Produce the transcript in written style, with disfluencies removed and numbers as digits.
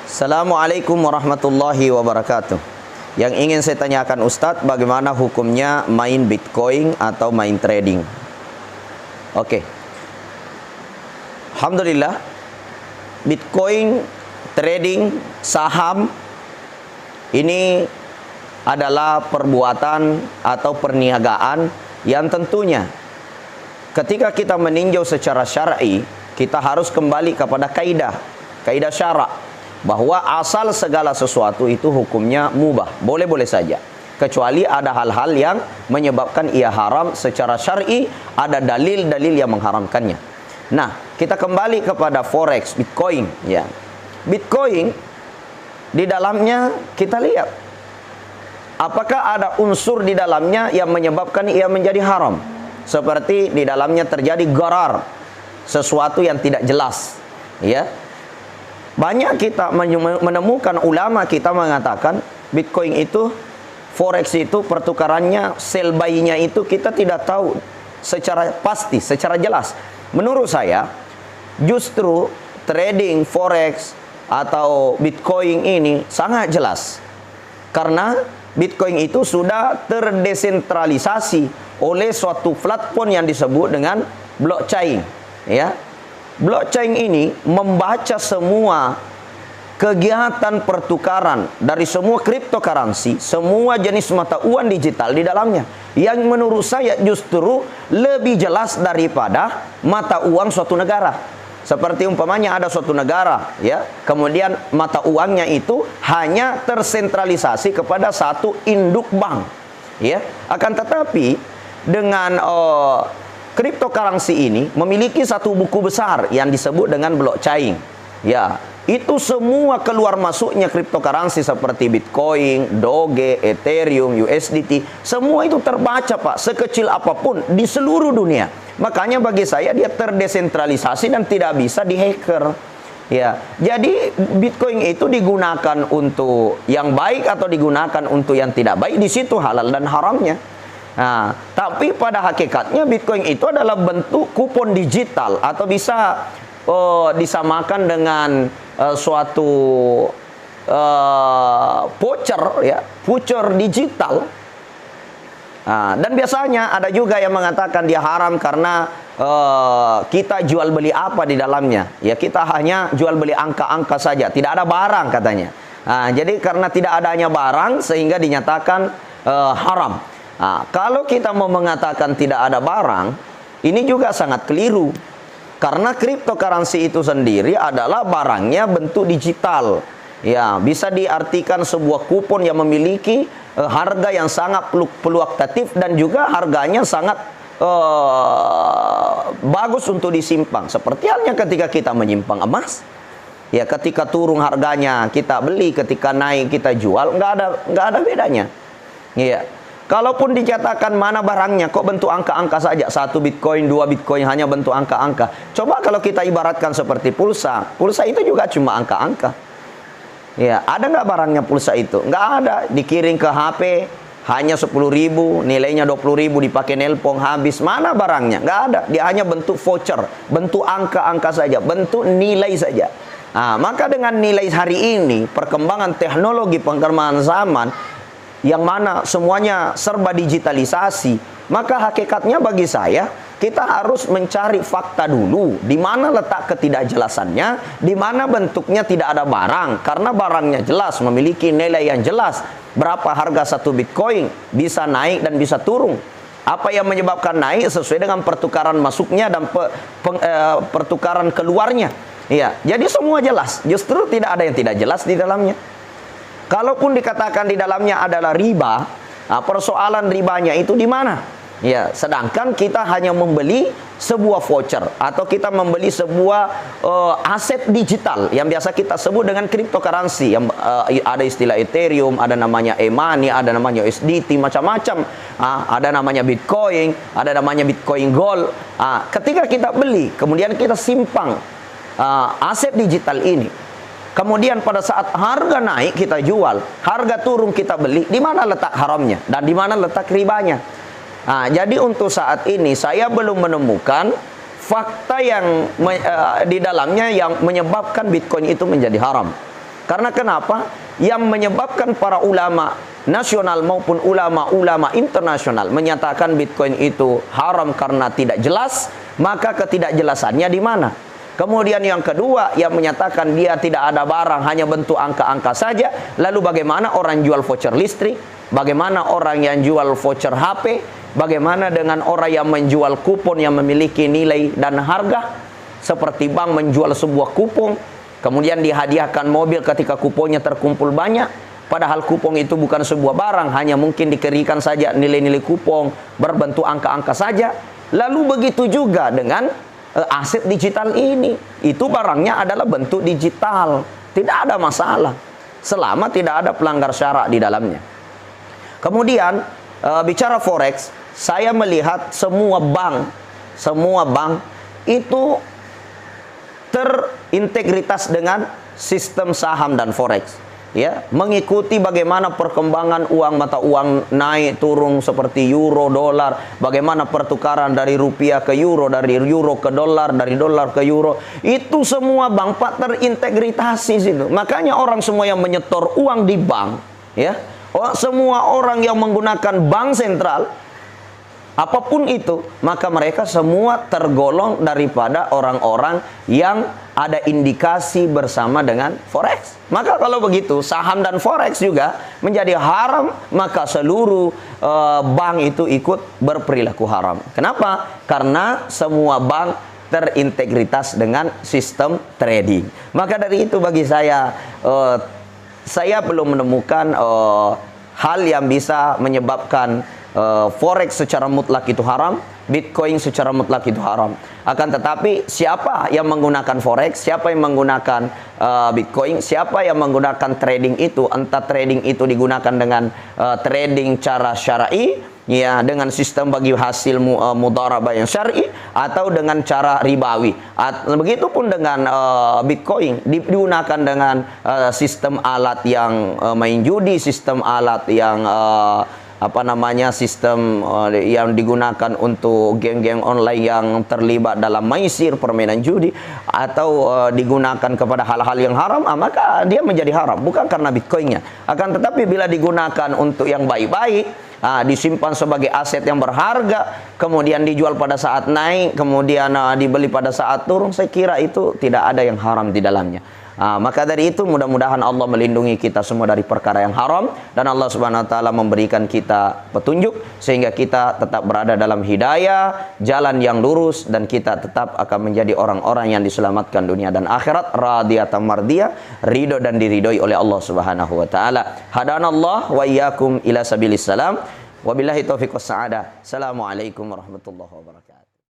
Assalamualaikum warahmatullahi wabarakatuh. Yang ingin saya tanyakan Ustadz, bagaimana hukumnya main Bitcoin atau main trading? Oke. Alhamdulillah, Bitcoin, trading, saham ini adalah perbuatan atau perniagaan yang tentunya ketika kita meninjau secara syar'i, kita harus kembali kepada kaidah syara' bahwa asal segala sesuatu itu hukumnya mubah, boleh-boleh saja, kecuali ada hal-hal yang menyebabkan ia haram secara syar'i, ada dalil-dalil yang mengharamkannya. Nah, kita kembali kepada forex, Bitcoin ya. Bitcoin di dalamnya kita lihat apakah ada unsur di dalamnya yang menyebabkan ia menjadi haram, seperti di dalamnya terjadi gharar, sesuatu yang tidak jelas ya. Banyak kita menemukan ulama kita mengatakan Bitcoin itu, forex itu pertukarannya, sell buy-nya itu kita tidak tahu secara pasti, secara jelas. Menurut saya justru trading forex atau Bitcoin ini sangat jelas, karena Bitcoin itu sudah terdesentralisasi oleh suatu platform yang disebut dengan blockchain ya. Blockchain ini membaca semua kegiatan pertukaran dari semua cryptocurrency, semua jenis mata uang digital di dalamnya, yang menurut saya justru lebih jelas daripada mata uang suatu negara. Seperti umpamanya ada suatu negara ya, kemudian mata uangnya itu hanya tersentralisasi kepada satu induk bank ya. Akan tetapi dengan cryptocurrency ini memiliki satu buku besar yang disebut dengan blockchain ya. Itu semua keluar masuknya cryptocurrency seperti Bitcoin, Doge, Ethereum, USDT, semua itu terbaca Pak, sekecil apapun di seluruh dunia. Makanya bagi saya dia terdesentralisasi dan tidak bisa dihacker ya. Jadi Bitcoin itu digunakan untuk yang baik atau digunakan untuk yang tidak baik, di situ halal dan haramnya. Nah, tapi pada hakikatnya Bitcoin itu adalah bentuk kupon digital atau bisa disamakan dengan suatu voucher ya, voucher digital. Nah, dan biasanya ada juga yang mengatakan dia haram karena kita jual beli apa di dalamnya ya, kita hanya jual beli angka-angka saja, tidak ada barang katanya. Nah, jadi karena tidak adanya barang sehingga dinyatakan haram. Nah, kalau kita mau mengatakan tidak ada barang, ini juga sangat keliru. Karena cryptocurrency itu sendiri adalah barangnya bentuk digital. Ya, bisa diartikan sebuah kupon yang memiliki harga yang sangat fluktuatif dan juga harganya sangat bagus untuk disimpan. Seperti halnya ketika kita menyimpan emas. Ya, ketika turun harganya kita beli, ketika naik kita jual, nggak ada bedanya. Ya. Kalaupun dikatakan mana barangnya, kok bentuk angka-angka saja, 1 Bitcoin, 2 Bitcoin hanya bentuk angka-angka. Coba kalau kita ibaratkan seperti pulsa, pulsa itu juga cuma angka-angka. Ya, ada nggak barangnya pulsa itu? Nggak ada. Dikirim ke HP hanya 10.000, nilainya 20.000, dipakai nelpon habis. Mana barangnya? Nggak ada. Dia hanya bentuk voucher, bentuk angka-angka saja, bentuk nilai saja. Nah, maka dengan nilai hari ini, perkembangan teknologi, perkembangan zaman, yang mana semuanya serba digitalisasi, maka hakikatnya bagi saya kita harus mencari fakta dulu, di mana letak ketidakjelasannya, di mana bentuknya tidak ada barang, karena barangnya jelas, memiliki nilai yang jelas, berapa harga 1 Bitcoin, bisa naik dan bisa turun. Apa yang menyebabkan naik sesuai dengan pertukaran masuknya dan pertukaran keluarnya. Ya, jadi semua jelas, justru tidak ada yang tidak jelas di dalamnya. Kalaupun dikatakan di dalamnya adalah riba, nah persoalan ribanya itu di mana? Ya, sedangkan kita hanya membeli sebuah voucher atau kita membeli sebuah aset digital yang biasa kita sebut dengan cryptocurrency, yang ada istilah Ethereum, ada namanya e-money, ada namanya USDT, macam-macam. Ada namanya Bitcoin, ada namanya Bitcoin Gold. Ketika kita beli, kemudian kita simpan aset digital ini. Kemudian pada saat harga naik kita jual, harga turun kita beli, di mana letak haramnya dan di mana letak ribanya? Nah, jadi untuk saat ini saya belum menemukan fakta yang di dalamnya yang menyebabkan Bitcoin itu menjadi haram. Karena kenapa? Yang menyebabkan para ulama nasional maupun ulama-ulama internasional menyatakan Bitcoin itu haram karena tidak jelas, maka ketidakjelasannya di mana? Kemudian yang kedua, yang menyatakan dia tidak ada barang, hanya bentuk angka-angka saja. Lalu bagaimana orang jual voucher listrik? Bagaimana orang yang jual voucher HP? Bagaimana dengan orang yang menjual kupon yang memiliki nilai dan harga? Seperti bank menjual sebuah kupon, kemudian dihadiahkan mobil ketika kuponnya terkumpul banyak. Padahal kupon itu bukan sebuah barang, hanya mungkin dikeringkan saja nilai-nilai kupon berbentuk angka-angka saja. Lalu begitu juga dengan aset digital ini. Itu barangnya adalah bentuk digital. Tidak ada masalah selama tidak ada pelanggar syarak di dalamnya. Kemudian bicara forex, saya melihat semua bank itu terintegritas dengan sistem saham dan forex, ya, mengikuti bagaimana perkembangan uang mata uang naik turun seperti euro, dolar, bagaimana pertukaran dari rupiah ke euro, dari euro ke dolar, dari dolar ke euro. Itu semua bank Pak terintegritasi situ. Makanya orang semua yang menyetor uang di bank, ya, semua orang yang menggunakan bank sentral, apapun itu, maka mereka semua tergolong daripada orang-orang yang ada indikasi bersama dengan forex. Maka kalau begitu, saham dan forex juga menjadi haram, maka seluruh bank itu ikut berperilaku haram. Kenapa? Karena semua bank terintegritas dengan sistem trading. Maka dari itu bagi saya belum menemukan hal yang bisa menyebabkan forex secara mutlak itu haram, Bitcoin secara mutlak itu haram. Akan tetapi siapa yang menggunakan forex, siapa yang menggunakan Bitcoin, siapa yang menggunakan trading itu, entah trading itu digunakan dengan trading cara syar'i, ya, dengan sistem bagi hasil mudharabah yang syar'i, atau dengan cara ribawi. Begitupun dengan Bitcoin digunakan dengan sistem alat yang main judi, sistem alat yang sistem yang digunakan untuk geng-geng online yang terlibat dalam maisir, permainan judi, atau digunakan kepada hal-hal yang haram, maka dia menjadi haram, bukan karena Bitcoinnya. Akan tetapi bila digunakan untuk yang baik-baik, disimpan sebagai aset yang berharga, kemudian dijual pada saat naik, kemudian dibeli pada saat turun, saya kira itu tidak ada yang haram di dalamnya. Maka dari itu mudah-mudahan Allah melindungi kita semua dari perkara yang haram, dan Allah Subhanahu wa taala memberikan kita petunjuk sehingga kita tetap berada dalam hidayah, jalan yang lurus, dan kita tetap akan menjadi orang-orang yang diselamatkan dunia dan akhirat, radiyatan mardiyah, ridho dan diridhoi oleh Allah Subhanahu wa taala. Hadanallah wa iyyakum ila sabilis salam. Wabillahi taufiq was sa'adah. Assalamualaikum warahmatullahi wabarakatuh.